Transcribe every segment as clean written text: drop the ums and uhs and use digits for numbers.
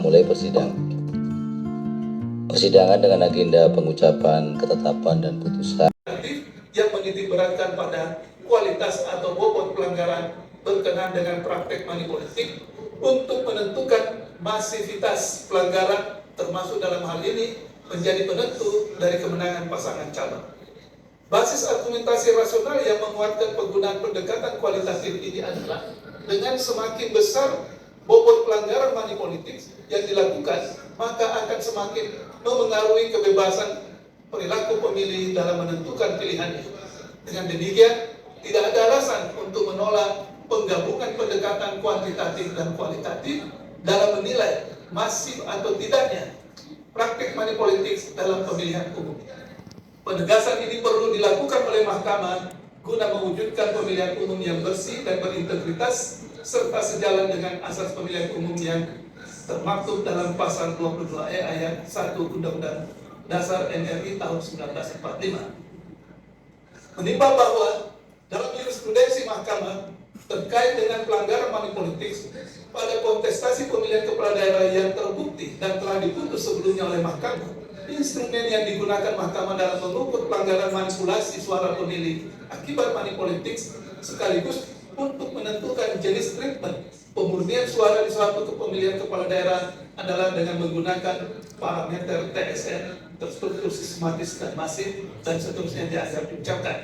mulai persidangan dengan agenda pengucapan ketetapan dan putusan yang menitik beratkan pada kualitas atau bobot pelanggaran berkenaan dengan praktek money politik untuk menentukan masivitas pelanggaran, termasuk dalam hal ini menjadi penentu dari kemenangan pasangan calon. Basis argumentasi rasional yang menguatkan penggunaan pendekatan kualitatif ini adalah dengan semakin besar bobot pelanggaran money politik yang dilakukan, maka akan semakin memengaruhi kebebasan perilaku pemilih dalam menentukan pilihannya. Dengan demikian, tidak ada alasan untuk menolak penggabungan pendekatan kuantitatif dan kualitatif dalam menilai masif atau tidaknya praktik money politik dalam pemilihan umum. Penegasan ini perlu dilakukan oleh Mahkamah guna mewujudkan pemilihan umum yang bersih dan berintegritas serta sejalan dengan asas pemilihan umum yang termaktub dalam pasal 22E ayat 1 Undang-Undang Dasar NRI tahun 1945. Menimbang bahwa dalam jurisprudensi Mahkamah terkait dengan pelanggaran money politik pada kontestasi pemilihan kepala daerah yang terbukti dan telah diputus sebelumnya oleh Mahkamah, instrumen yang digunakan Mahkamah dalam mengukur pelanggaran manipulasi suara pemilih akibat money politik sekaligus untuk menentukan jenis treatment pemurnian suara di suatu kepemilian kepala daerah adalah dengan menggunakan parameter TSN terstruktur sistematis dan masif dan seterusnya dianggap diucapkan.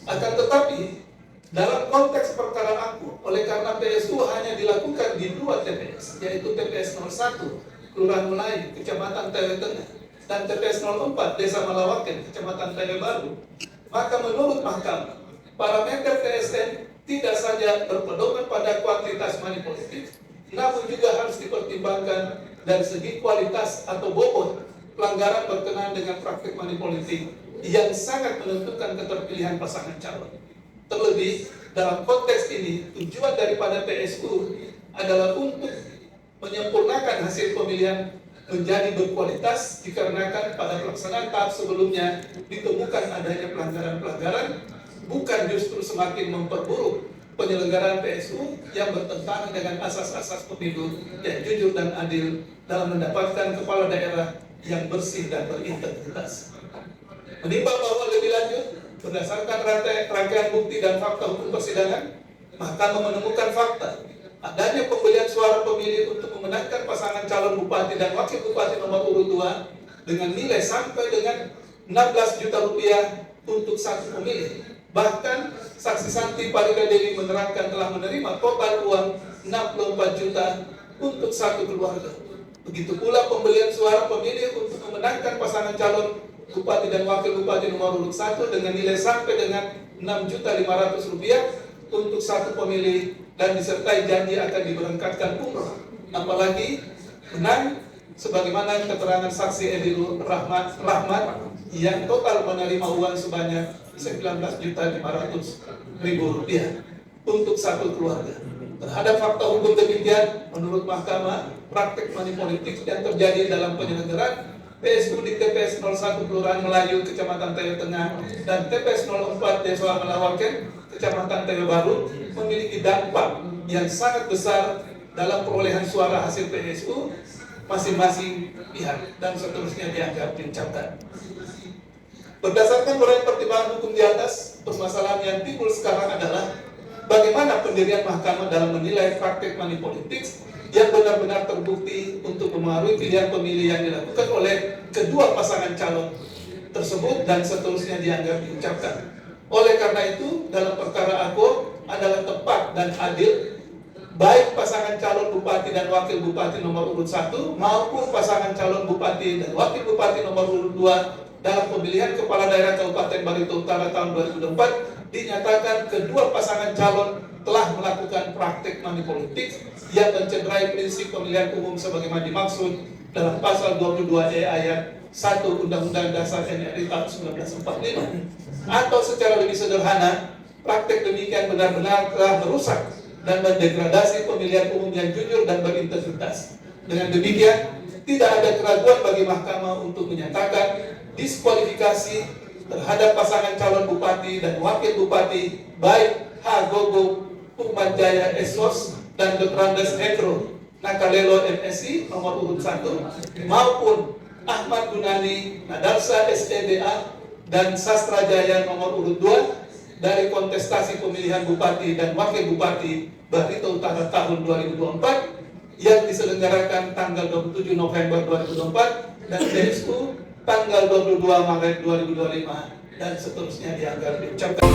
Akan tetapi dalam konteks perkara aku, oleh karena PSU hanya dilakukan di 2 TPS, yaitu TPS 01 Kelurahan Melayu, Kecamatan Tewe Tengah, dan TPS 04 Desa Malawaken, Kecamatan Tewe Baru, maka menurut Mahkamah parameter TSN tidak saja berpedoman pada kuantitas money politik, namun juga harus dipertimbangkan dari segi kualitas atau bobot pelanggaran berkenaan dengan praktik money politik yang sangat menentukan keterpilihan pasangan calon. Terlebih, dalam konteks ini, tujuan daripada PSU adalah untuk menyempurnakan hasil pemilihan menjadi berkualitas dikarenakan pada pelaksanaan tahap sebelumnya ditemukan adanya pelanggaran-pelanggaran, bukan justru semakin memperburuk penyelenggaraan PSU yang bertentangan dengan asas-asas pemilu yang jujur dan adil dalam mendapatkan kepala daerah yang bersih dan berintegritas. Menimbang bahwa lebih lanjut, berdasarkan rangkaian bukti dan fakta hukum persidangan, Mahkamah menemukan fakta adanya pembelian suara pemilih untuk memenangkan pasangan calon bupati dan wakil bupati nomor urut 2 dengan nilai sampai dengan 16 juta rupiah untuk satu pemilih. Bahkan saksi Santi Farida Dewi menerangkan telah menerima total uang 64 juta untuk satu keluarga. Begitu pula pembelian suara pemilih untuk memenangkan pasangan calon bupati dan wakil bupati nomor urut 1 dengan nilai sampai dengan 6.500.000 rupiah untuk satu pemilih dan disertai janji akan diberangkatkan umroh. Apalagi menang sebagaimana keterangan saksi Edil Rahmat yang total menerima uang sebanyak 19.500.000 rupiah untuk satu keluarga. Terhadap fakta hukum demikian, menurut Mahkamah, praktik money politik yang terjadi dalam penyelenggaraan PSU di TPS 01 Kelurahan Melayu, Kecamatan Tewe Tengah, dan TPS 04 Desa Malawaken, Kecamatan Tewe Baru, memiliki dampak yang sangat besar dalam perolehan suara hasil PSU masing-masing pihak dan seterusnya dianggap diucapkan. Berdasarkan uraian pertimbangan hukum di atas, permasalahan yang timbul sekarang adalah bagaimana pendirian Mahkamah dalam menilai praktik money politik yang benar-benar terbukti untuk mempengaruhi pilihan pemilih yang dilakukan oleh kedua pasangan calon tersebut dan seterusnya dianggap diucapkan. Oleh karena itu, dalam perkara aku adalah tepat dan adil baik pasangan calon bupati dan wakil bupati nomor urut 1 maupun pasangan calon bupati dan wakil bupati nomor urut 2 dalam pemilihan kepala daerah Kabupaten Barito Utara tahun 2004 dinyatakan kedua pasangan calon telah melakukan praktik money politik yang mencederai prinsip pemilihan umum sebagaimana dimaksud dalam pasal 22E ayat 1 Undang-Undang Dasar NRI tahun 1945. Atau secara lebih sederhana, praktik demikian benar-benar telah merusak dan mendegradasi pemilihan umum yang jujur dan berintegritas. Dengan demikian, tidak ada keraguan bagi Mahkamah untuk menyatakan diskualifikasi terhadap pasangan calon bupati dan wakil bupati baik H. Gogo Purmanjaya Esos dan Dr. Hendro Nakalelo MSI nomor urut 1 maupun Ahmad Gunani Nadarsa SEDA dan Sastra Jaya nomor urut 2 dari kontestasi pemilihan Bupati dan Wakil Bupati Barito Utara tahun 2024 yang diselenggarakan tanggal 27 November 2024 dan BSU tanggal 22 Maret 2025 dan seterusnya dianggap diucapkan.